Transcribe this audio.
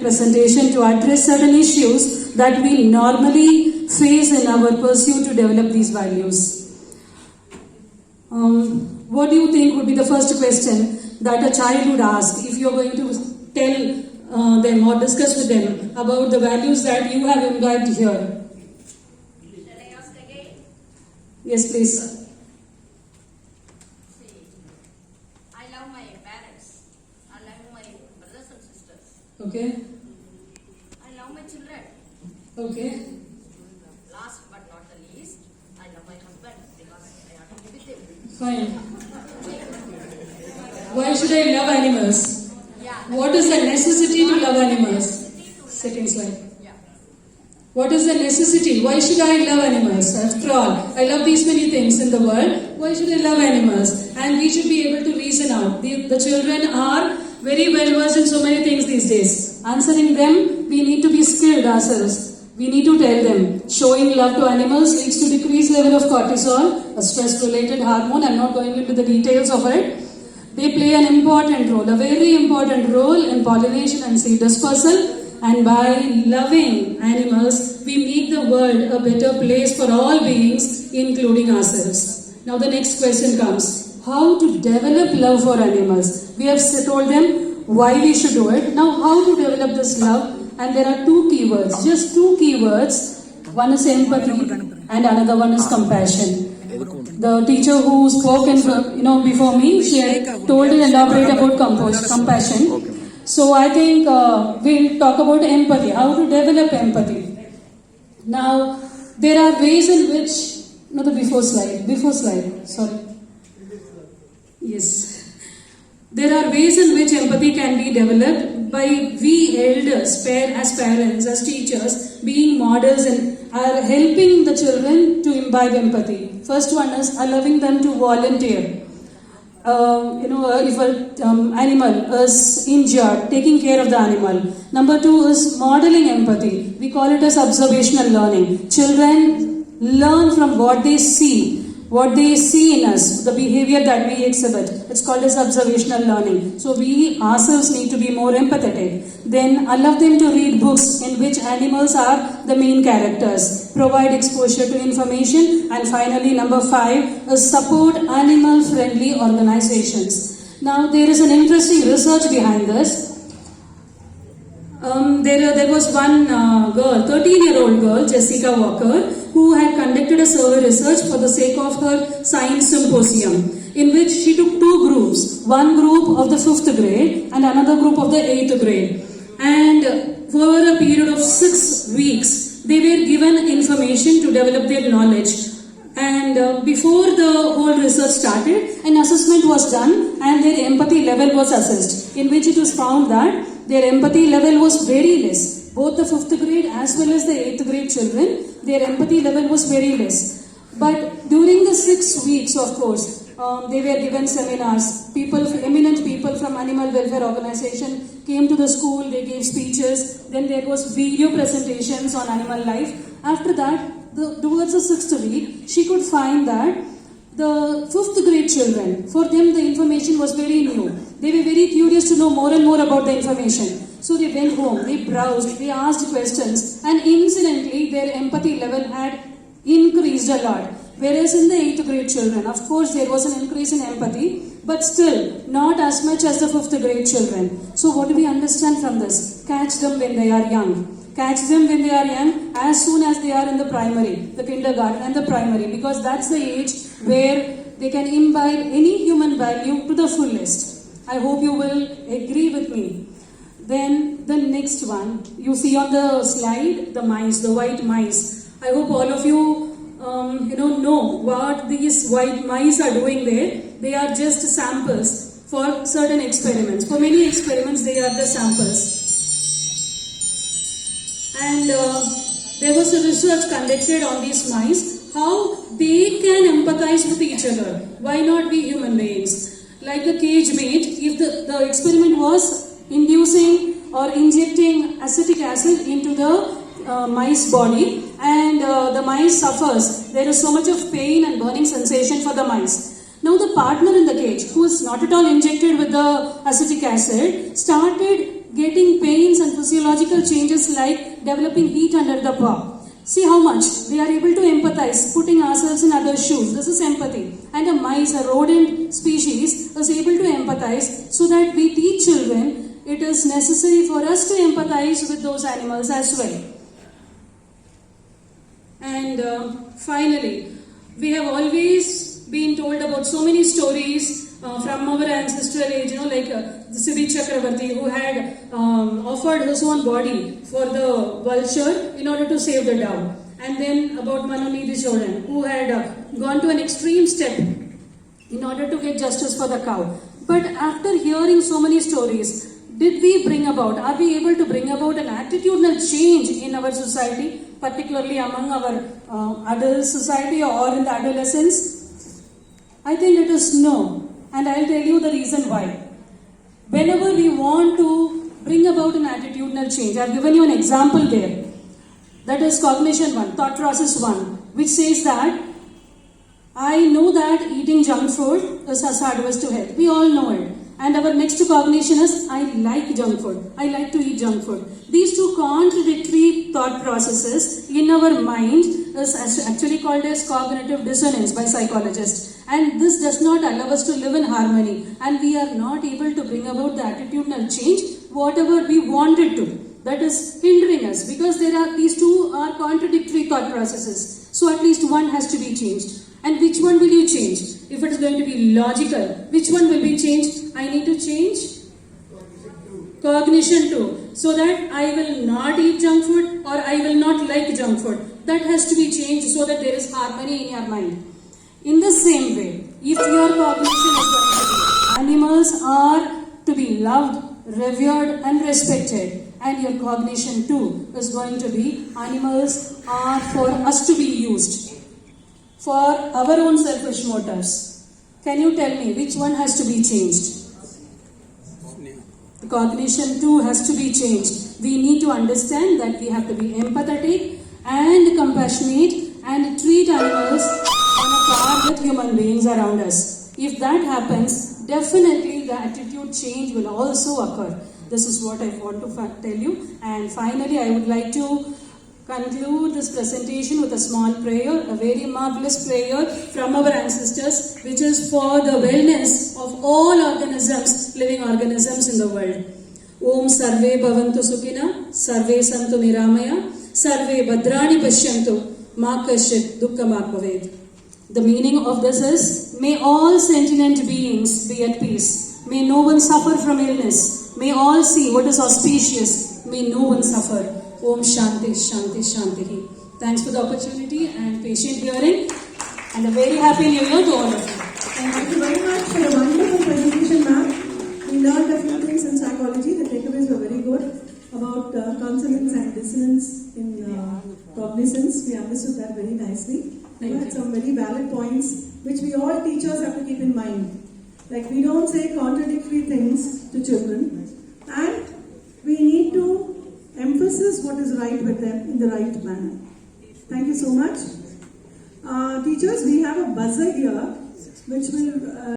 presentation to address certain issues that we normally face in our pursuit to develop these values. What do you think would be the first question that a child would ask if you are going to tell them or discuss with them about the values that you have imbibed here? Shall I ask again? Yes, please. See, I love my parents. I love my brothers and sisters. Okay. I love my children. Okay. Last but not the least, I love my husband because I have to be with him. Fine. Why should I love animals? Yeah. What is the necessity to love animals? Second slide. Yeah. What is the necessity? Why should I love animals? After all, I love these many things in the world. Why should I love animals? And we should be able to reason out. The children are very well versed in so many things these days. Answering them, we need to be skilled ourselves. We need to tell them. Showing love to animals leads to decreased level of cortisol, a stress-related hormone. I'm not going into the details of it. They play an important role, a very important role in pollination and seed dispersal. And by loving animals, we make the world a better place for all beings, including ourselves. Now the next question comes. How to develop love for animals? We have told them why we should do it. Now how to develop this love? And there are two keywords, just two keywords. One is empathy and another one is compassion. The teacher who spoke before me, she had told and elaborate about compassion. So I think we'll talk about empathy, how to develop empathy. Now, there are ways in which, before slide, sorry. Yes. There are ways in which empathy can be developed by we elders, as parents, as teachers, being models and are helping the children to imbibe empathy. First one is allowing them to volunteer. If an animal is injured, taking care of the animal. Number two is modeling empathy. We call it as observational learning. Children learn from what they see in us, the behavior that we exhibit. It's called as observational learning. So we ourselves need to be more empathetic. Then allow them to read books in which animals are the main characters. Provide exposure to information. And finally, number 5 is support animal-friendly organizations. Now there is an interesting research behind this. There was one girl, 13-year-old girl, Jessica Walker, who had conducted a survey research for the sake of her science symposium, in which she took two groups, one group of the 5th grade and another group of the 8th grade. And for a period of 6 weeks, they were given information to develop their knowledge. And before the whole research started, an assessment was done and their empathy level was assessed, in which it was found that their empathy level was very less. Both the 5th grade as well as the 8th grade children, their empathy level was very less. But during the 6 weeks, of course, they were given seminars. Eminent people from Animal Welfare Organization came to the school, they gave speeches, then there was video presentations on animal life. After that, towards the 6th week, she could find that the 5th grade children, for them the information was very new. They were very curious to know more and more about the information. So they went home, they browsed, they asked questions, and incidentally their empathy level had increased a lot. Whereas in the 8th grade children, of course there was an increase in empathy, but still not as much as the 5th grade children. So what do we understand from this? Catch them when they are young. Catch them when they are young, as soon as they are in the primary, the kindergarten and the primary, because that's the age where they can imbibe any human value to the fullest. I hope you will agree with me. Then the next one, you see on the slide, the mice, the white mice. I hope all of you know what these white mice are doing there. They are just samples for certain experiments. For many experiments, they are the samples. And there was a research conducted on these mice, how they can empathize with each other. Why not we human beings? Like the cage mate, if the experiment was inducing or injecting acetic acid into the mice body, and the mice suffers. There is so much of pain and burning sensation for the mice. Now the partner in the cage, who is not at all injected with the acetic acid, started getting pains and physiological changes like developing heat under the paw. See how much we are able to empathize, putting ourselves in others' shoes. This is empathy. And a mice, a rodent species, is able to empathize so that we teach children it is necessary for us to empathize with those animals as well. And finally, we have always been told about so many stories from our ancestral age, like the Siddhi Chakravarti, who had offered his own body for the vulture in order to save the dove. And then about Manunidhi Chodan, who had gone to an extreme step in order to get justice for the cow. But after hearing so many stories, did we bring about, are we able to bring about an attitudinal change in our society, particularly among our adult society or in the adolescence? I think it is no. And I'll tell you the reason why. Whenever we want to bring about an attitudinal change, I've given you an example there. That is cognition 1, thought process 1, which says that I know that eating junk food is hazardous to health. We all know it. And our next cognition is I like junk food. I like to eat junk food. These two contradictory thought processes in our mind is actually called as cognitive dissonance by psychologists. And this does not allow us to live in harmony. And we are not able to bring about the attitudinal change, whatever we wanted to. That is hindering us because these two are contradictory thought processes. So at least one has to be changed. And which one will you change? If it is going to be logical, which one will be changed? I need to change cognition 2, so that I will not eat junk food or I will not like junk food. That has to be changed so that there is harmony in your mind. In the same way, if your cognition is going to be animals are to be loved, revered and respected, and your cognition 2 is going to be animals are for us to be used for our own selfish motives. Can you tell me which one has to be changed? The cognition 2 has to be changed. We need to understand that we have to be empathetic and compassionate and treat animals on a par with human beings around us. If that happens, definitely the attitude change will also occur. This is what I want to tell you. And finally, I would like to conclude this presentation with a small prayer, a very marvelous prayer from our ancestors, which is for the wellness of all organisms, living organisms in the world. Om Sarve Bhavantu Sukhina, Sarve Santu Niramaya, Sarve Bhadrani Pashyantu, Ma Kashit Dukkha Bhavet. The meaning of this is, may all sentient beings be at peace. May no one suffer from illness. May all see what is auspicious. May no one suffer. Om Shanti, Shanti, Shanti. Thanks for the opportunity and patient hearing. And a very happy new year to all of you. Thank you very much for a wonderful presentation, ma'am. We learned a few things in psychology. The takeaways were very good about consonance and dissonance in cognizance. We understood that very nicely. You had some very valid points which we all teachers have to keep in mind. Like we don't say contradictory things to children, and we need to emphasize what is right with them in the right manner. Thank you so much. Teachers, we have a buzzer here which will